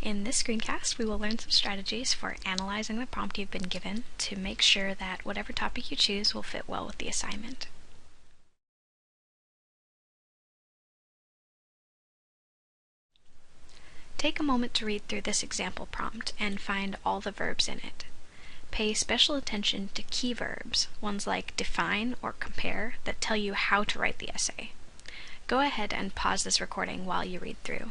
In this screencast, we will learn some strategies for analyzing the prompt you've been given to make sure that whatever topic you choose will fit well with the assignment. Take a moment to read through this example prompt and find all the verbs in it. Pay special attention to key verbs, ones like define or compare, that tell you how to write the essay. Go ahead and pause this recording while you read through.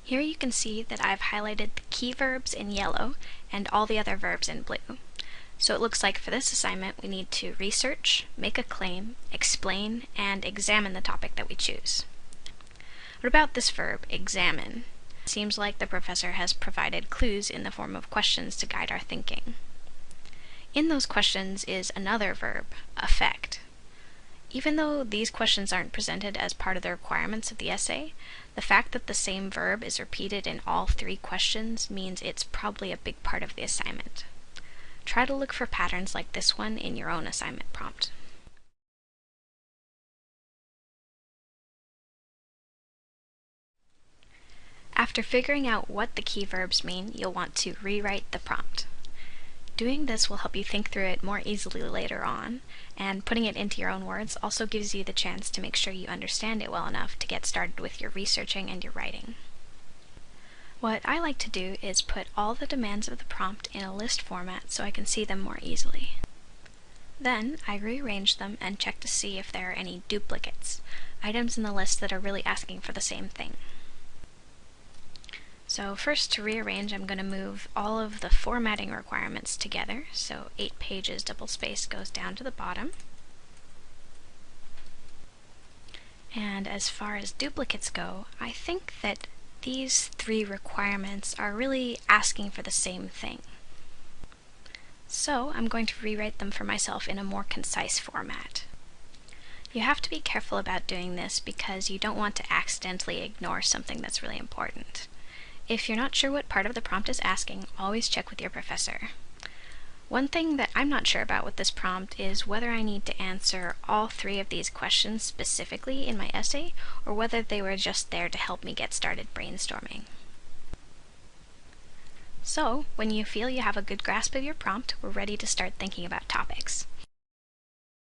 Here you can see that I've highlighted the key verbs in yellow and all the other verbs in blue. So it looks like for this assignment we need to research, make a claim, explain, and examine the topic that we choose. What about this verb, examine? It seems like the professor has provided clues in the form of questions to guide our thinking. In those questions is another verb, affect. Even though these questions aren't presented as part of the requirements of the essay, the fact that the same verb is repeated in all three questions means it's probably a big part of the assignment. Try to look for patterns like this one in your own assignment prompt. After figuring out what the key verbs mean, you'll want to rewrite the prompt. Doing this will help you think through it more easily later on, and putting it into your own words also gives you the chance to make sure you understand it well enough to get started with your researching and your writing. What I like to do is put all the demands of the prompt in a list format so I can see them more easily. Then I rearrange them and check to see if there are any duplicates, items in the list that are really asking for the same thing. So first, to rearrange, I'm going to move all of the formatting requirements together. So 8 pages double space goes down to the bottom. And as far as duplicates go, I think that these 3 requirements are really asking for the same thing. So I'm going to rewrite them for myself in a more concise format. You have to be careful about doing this because you don't want to accidentally ignore something that's really important. If you're not sure what part of the prompt is asking, always check with your professor. One thing that I'm not sure about with this prompt is whether I need to answer all 3 of these questions specifically in my essay, or whether they were just there to help me get started brainstorming. So, when you feel you have a good grasp of your prompt, we're ready to start thinking about topics.